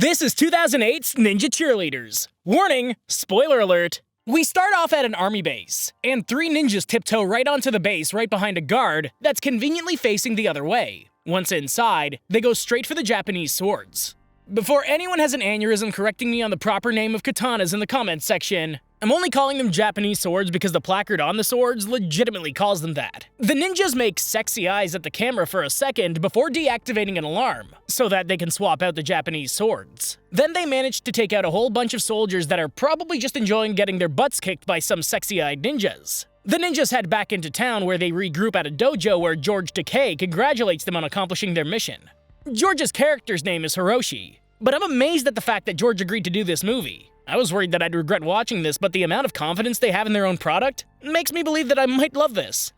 This is 2008's Ninja Cheerleaders. Warning, spoiler alert. We start off at an army base, and 3 ninjas tiptoe right onto the base right behind a guard that's conveniently facing the other way. Once inside, they go straight for the Japanese swords. Before anyone has an aneurysm correcting me on the proper name of katanas in the comments section, I'm only calling them Japanese swords because the placard on the swords legitimately calls them that. The ninjas make sexy eyes at the camera for a second before deactivating an alarm, so that they can swap out the Japanese swords. Then they manage to take out a whole bunch of soldiers that are probably just enjoying getting their butts kicked by some sexy-eyed ninjas. The ninjas head back into town where they regroup at a dojo where George Takei congratulates them on accomplishing their mission. George's character's name is Hiroshi, but I'm amazed at the fact that George agreed to do this movie. I was worried that I'd regret watching this, but the amount of confidence they have in their own product makes me believe that I might love this.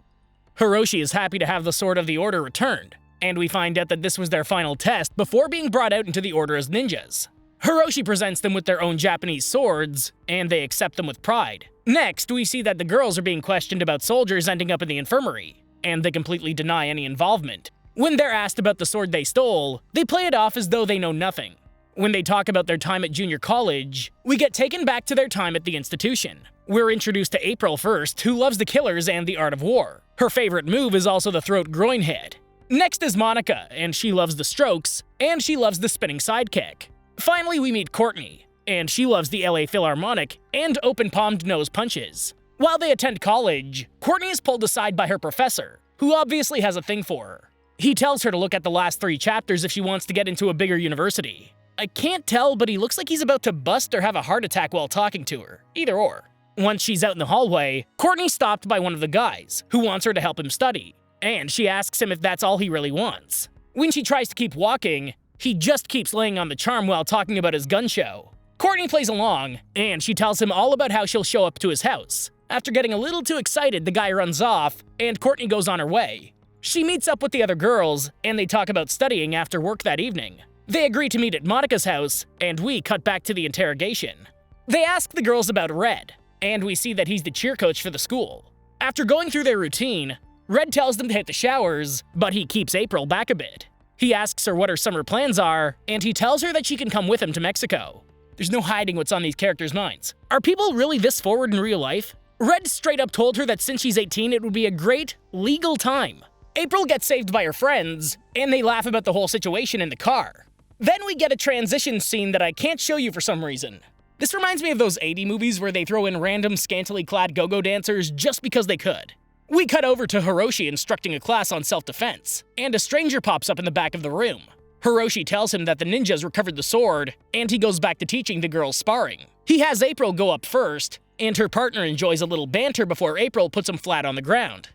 Hiroshi is happy to have the Sword of the Order returned, and we find out that this was their final test before being brought out into the Order as ninjas. Hiroshi presents them with their own Japanese swords, and they accept them with pride. Next, we see that the girls are being questioned about soldiers ending up in the infirmary, and they completely deny any involvement. When they're asked about the sword they stole, they play it off as though they know nothing. When they talk about their time at junior college, we get taken back to their time at the institution. We're introduced to April first, who loves the killers and the art of war. Her favorite move is also the throat groin hit. Next is Monica, and she loves the strokes, and she loves the spinning sidekick. Finally, we meet Courtney, and she loves the LA Philharmonic and open-palmed nose punches. While they attend college, Courtney is pulled aside by her professor, who obviously has a thing for her. He tells her to look at the last 3 chapters if she wants to get into a bigger university. I can't tell, but he looks like he's about to bust or have a heart attack while talking to her. Either or. Once she's out in the hallway, Courtney's stopped by one of the guys, who wants her to help him study, and she asks him if that's all he really wants. When she tries to keep walking, he just keeps laying on the charm while talking about his gun show. Courtney plays along, and she tells him all about how she'll show up to his house. After getting a little too excited, the guy runs off, and Courtney goes on her way. She meets up with the other girls, and they talk about studying after work that evening. They agree to meet at Monica's house, and we cut back to the interrogation. They ask the girls about Red, and we see that he's the cheer coach for the school. After going through their routine, Red tells them to hit the showers, but he keeps April back a bit. He asks her what her summer plans are, and he tells her that she can come with him to Mexico. There's no hiding what's on these characters' minds. Are people really this forward in real life? Red straight up told her that since she's 18, it would be a great, legal time. April gets saved by her friends, and they laugh about the whole situation in the car. Then we get a transition scene that I can't show you for some reason. This reminds me of those 80s movies where they throw in random scantily clad go-go dancers just because they could. We cut over to Hiroshi instructing a class on self-defense, and a stranger pops up in the back of the room. Hiroshi tells him that the ninjas recovered the sword, and he goes back to teaching the girls sparring. He has April go up first, and her partner enjoys a little banter before April puts him flat on the ground.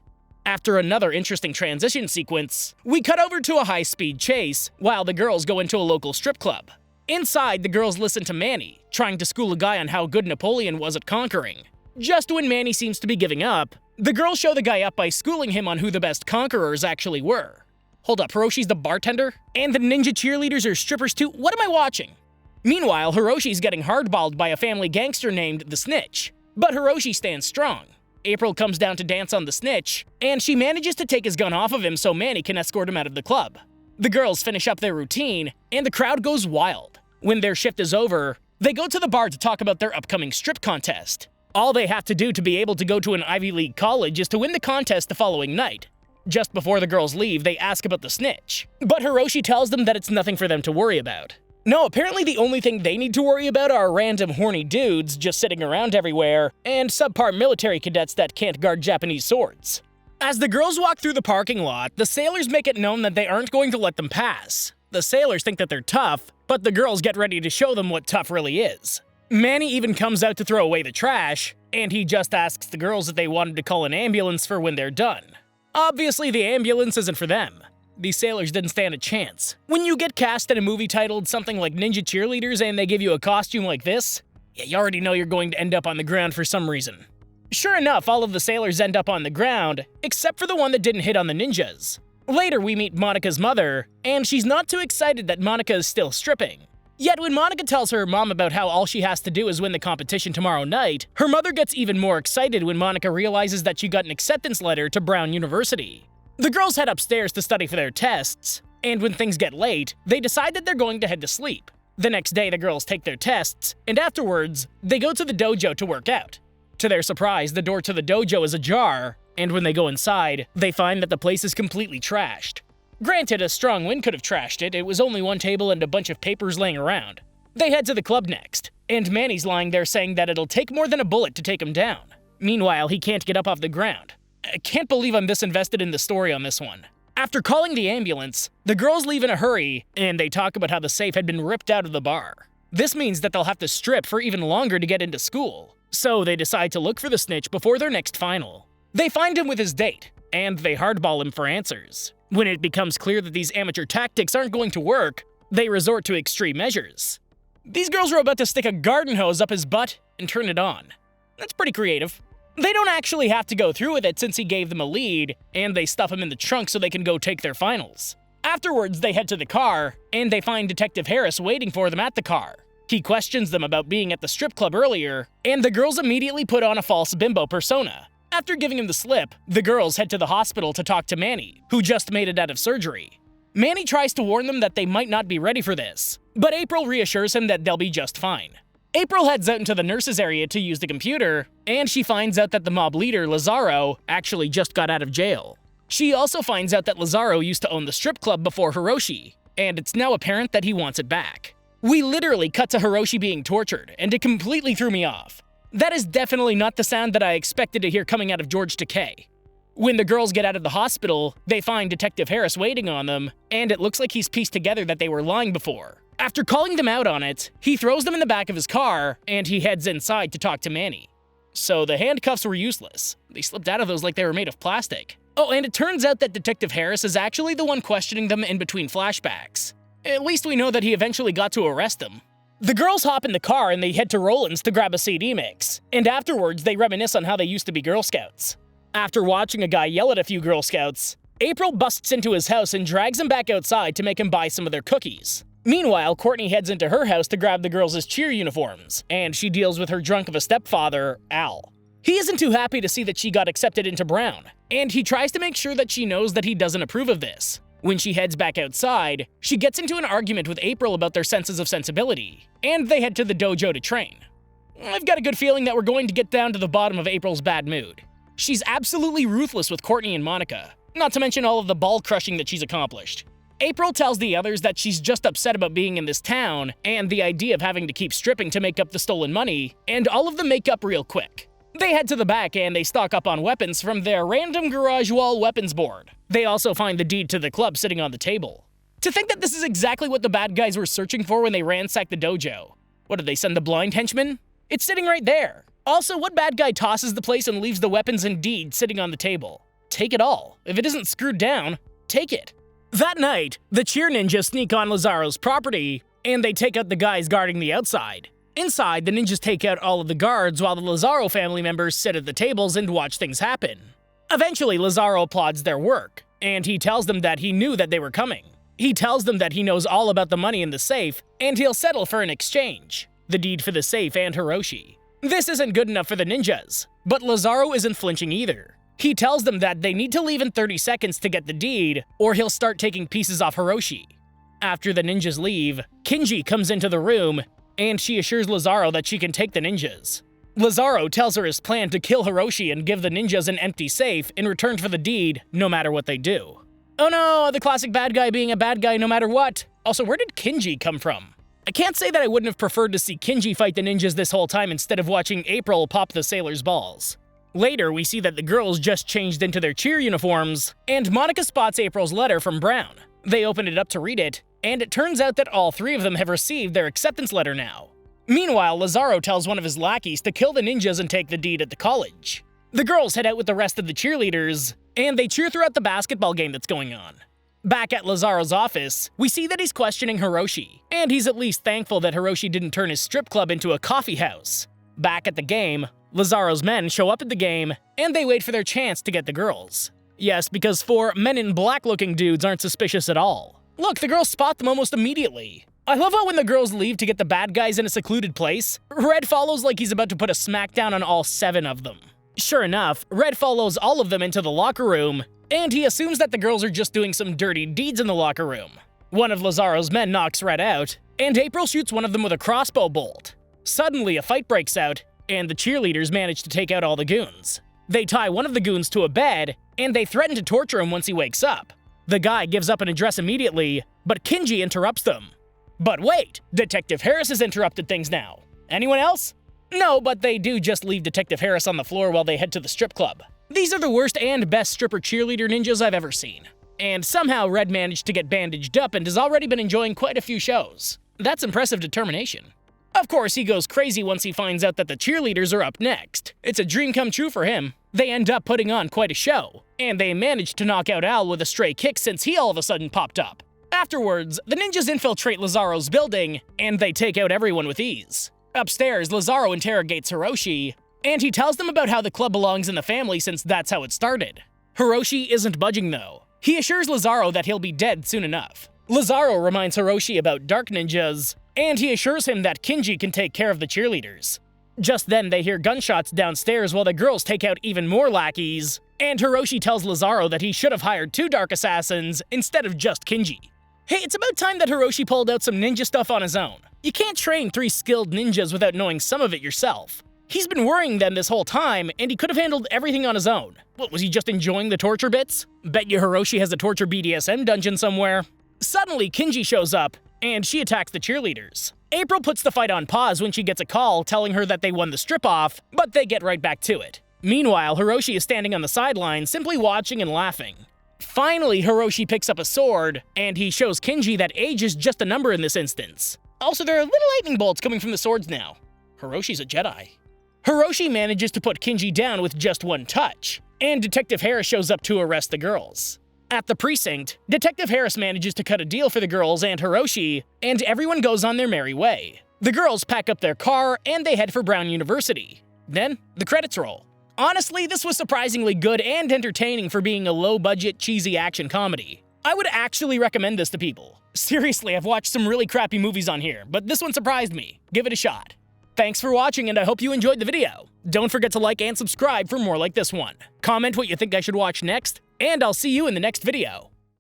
After another interesting transition sequence, we cut over to a high-speed chase while the girls go into a local strip club. Inside, the girls listen to Manny, trying to school a guy on how good Napoleon was at conquering. Just when Manny seems to be giving up, the girls show the guy up by schooling him on who the best conquerors actually were. Hold up, Hiroshi's the bartender? And the ninja cheerleaders are strippers too? What am I watching? Meanwhile, Hiroshi's getting hardballed by a family gangster named the Snitch, but Hiroshi stands strong. April comes down to dance on the Snitch, and she manages to take his gun off of him so Manny can escort him out of the club. The girls finish up their routine, and the crowd goes wild. When their shift is over, they go to the bar to talk about their upcoming strip contest. All they have to do to be able to go to an Ivy League college is to win the contest the following night. Just before the girls leave, they ask about the Snitch, but Hiroshi tells them that it's nothing for them to worry about. No, apparently the only thing they need to worry about are random horny dudes just sitting around everywhere, and subpar military cadets that can't guard Japanese swords. As the girls walk through the parking lot, the sailors make it known that they aren't going to let them pass. The sailors think that they're tough, but the girls get ready to show them what tough really is. Manny even comes out to throw away the trash, and he just asks the girls if they wanted to call an ambulance for when they're done. Obviously, the ambulance isn't for them. These sailors didn't stand a chance. When you get cast in a movie titled something like Ninja Cheerleaders and they give you a costume like this, you already know you're going to end up on the ground for some reason. Sure enough, all of the sailors end up on the ground, except for the one that didn't hit on the ninjas. Later, we meet Monica's mother, and she's not too excited that Monica is still stripping. Yet when Monica tells her mom about how all she has to do is win the competition tomorrow night, her mother gets even more excited when Monica realizes that she got an acceptance letter to Brown University. The girls head upstairs to study for their tests, and when things get late, they decide that they're going to head to sleep. The next day, the girls take their tests, and afterwards, they go to the dojo to work out. To their surprise, the door to the dojo is ajar, and when they go inside, they find that the place is completely trashed. Granted, a strong wind could have trashed it. It was only one table and a bunch of papers laying around. They head to the club next, and Manny's lying there saying that it'll take more than a bullet to take him down. Meanwhile, he can't get up off the ground. I can't believe I'm this invested in the story on this one. After calling the ambulance, the girls leave in a hurry, and they talk about how the safe had been ripped out of the bar. This means that they'll have to strip for even longer to get into school, so they decide to look for the snitch before their next final. They find him with his date, and they hardball him for answers. When it becomes clear that these amateur tactics aren't going to work, they resort to extreme measures. These girls are about to stick a garden hose up his butt and turn it on. That's pretty creative. They don't actually have to go through with it since he gave them a lead, and they stuff him in the trunk so they can go take their finals. Afterwards, they head to the car, and they find Detective Harris waiting for them at the car. He questions them about being at the strip club earlier, and the girls immediately put on a false bimbo persona. After giving him the slip, the girls head to the hospital to talk to Manny, who just made it out of surgery. Manny tries to warn them that they might not be ready for this, but April reassures him that they'll be just fine. April heads out into the nurses' area to use the computer, and she finds out that the mob leader, Lazaro, actually just got out of jail. She also finds out that Lazaro used to own the strip club before Hiroshi, and it's now apparent that he wants it back. We literally cut to Hiroshi being tortured, and it completely threw me off. That is definitely not the sound that I expected to hear coming out of George Takei. When the girls get out of the hospital, they find Detective Harris waiting on them, and it looks like he's pieced together that they were lying before. After calling them out on it, he throws them in the back of his car, and he heads inside to talk to Manny. So the handcuffs were useless. They slipped out of those like they were made of plastic. Oh, and it turns out that Detective Harris is actually the one questioning them in between flashbacks. At least we know that he eventually got to arrest them. The girls hop in the car and they head to Roland's to grab a CD mix, and afterwards they reminisce on how they used to be Girl Scouts. After watching a guy yell at a few Girl Scouts, April busts into his house and drags him back outside to make him buy some of their cookies. Meanwhile, Courtney heads into her house to grab the girls' cheer uniforms, and she deals with her drunk of a stepfather, Al. He isn't too happy to see that she got accepted into Brown, and he tries to make sure that she knows that he doesn't approve of this. When she heads back outside, she gets into an argument with April about their senses of sensibility, and they head to the dojo to train. I've got a good feeling that we're going to get down to the bottom of April's bad mood. She's absolutely ruthless with Courtney and Monica, not to mention all of the ball crushing that she's accomplished. April tells the others that she's just upset about being in this town and the idea of having to keep stripping to make up the stolen money, and all of them make up real quick. They head to the back and they stock up on weapons from their random garage wall weapons board. They also find the deed to the club sitting on the table. To think that this is exactly what the bad guys were searching for when they ransacked the dojo. What did they send the blind henchman? It's sitting right there. Also, what bad guy tosses the place and leaves the weapons and deed sitting on the table? Take it all. If it isn't screwed down, take it. That night, the cheer ninjas sneak on Lazaro's property, and they take out the guys guarding the outside. Inside, the ninjas take out all of the guards while the Lazaro family members sit at the tables and watch things happen. Eventually, Lazaro applauds their work, and he tells them that he knew that they were coming. He tells them that he knows all about the money in the safe, and he'll settle for an exchange, the deed for the safe and Hiroshi. This isn't good enough for the ninjas, but Lazaro isn't flinching either. He tells them that they need to leave in 30 seconds to get the deed, or he'll start taking pieces off Hiroshi. After the ninjas leave, Kinji comes into the room, and she assures Lazaro that she can take the ninjas. Lazaro tells her his plan to kill Hiroshi and give the ninjas an empty safe in return for the deed, no matter what they do. Oh no, the classic bad guy being a bad guy no matter what. Also, where did Kinji come from? I can't say that I wouldn't have preferred to see Kinji fight the ninjas this whole time instead of watching April pop the sailor's balls. Later, we see that the girls just changed into their cheer uniforms, and Monica spots April's letter from Brown. They open it up to read it, and it turns out that all three of them have received their acceptance letter now. Meanwhile, Lazaro tells one of his lackeys to kill the ninjas and take the deed at the college. The girls head out with the rest of the cheerleaders, and they cheer throughout the basketball game that's going on. Back at Lazaro's office, we see that he's questioning Hiroshi, and he's at least thankful that Hiroshi didn't turn his strip club into a coffee house. Back at the game, Lazaro's men show up at the game, and they wait for their chance to get the girls. Yes, because 4 men in black-looking dudes aren't suspicious at all. Look, the girls spot them almost immediately. I love how when the girls leave to get the bad guys in a secluded place, Red follows like he's about to put a smackdown on all 7 of them. Sure enough, Red follows all of them into the locker room, and he assumes that the girls are just doing some dirty deeds in the locker room. One of Lazaro's men knocks Red out, and April shoots one of them with a crossbow bolt. Suddenly, a fight breaks out, and the cheerleaders manage to take out all the goons. They tie one of the goons to a bed, and they threaten to torture him once he wakes up. The guy gives up an address immediately, but Kinji interrupts them. But wait, Detective Harris has interrupted things now. Anyone else? No, but they do just leave Detective Harris on the floor while they head to the strip club. These are the worst and best stripper cheerleader ninjas I've ever seen. And somehow Red managed to get bandaged up and has already been enjoying quite a few shows. That's impressive determination. Of course, he goes crazy once he finds out that the cheerleaders are up next. It's a dream come true for him. They end up putting on quite a show, and they manage to knock out Al with a stray kick since he all of a sudden popped up. Afterwards, the ninjas infiltrate Lazaro's building, and they take out everyone with ease. Upstairs, Lazaro interrogates Hiroshi, and he tells them about how the club belongs in the family since that's how it started. Hiroshi isn't budging though. He assures Lazaro that he'll be dead soon enough. Lazaro reminds Hiroshi about dark ninjas, and he assures him that Kinji can take care of the cheerleaders. Just then, they hear gunshots downstairs while the girls take out even more lackeys, and Hiroshi tells Lazaro that he should have hired 2 dark assassins instead of just Kinji. Hey, it's about time that Hiroshi pulled out some ninja stuff on his own. You can't train 3 skilled ninjas without knowing some of it yourself. He's been worrying them this whole time, and he could have handled everything on his own. What, was he just enjoying the torture bits? Bet you Hiroshi has a torture BDSM dungeon somewhere. Suddenly, Kinji shows up, and she attacks the cheerleaders. April puts the fight on pause when she gets a call telling her that they won the strip-off, but they get right back to it. Meanwhile, Hiroshi is standing on the sidelines, simply watching and laughing. Finally, Hiroshi picks up a sword, and he shows Kinji that age is just a number in this instance. Also, there are little lightning bolts coming from the swords now. Hiroshi's a Jedi. Hiroshi manages to put Kinji down with just one touch, and Detective Harris shows up to arrest the girls. At the precinct, Detective Harris manages to cut a deal for the girls and Hiroshi, and everyone goes on their merry way. The girls pack up their car, and they head for Brown University. Then, the credits roll. Honestly, this was surprisingly good and entertaining for being a low-budget, cheesy action comedy. I would actually recommend this to people. Seriously, I've watched some really crappy movies on here, but this one surprised me. Give it a shot. Thanks for watching, and I hope you enjoyed the video. Don't forget to like and subscribe for more like this one. Comment what you think I should watch next, and I'll see you in the next video.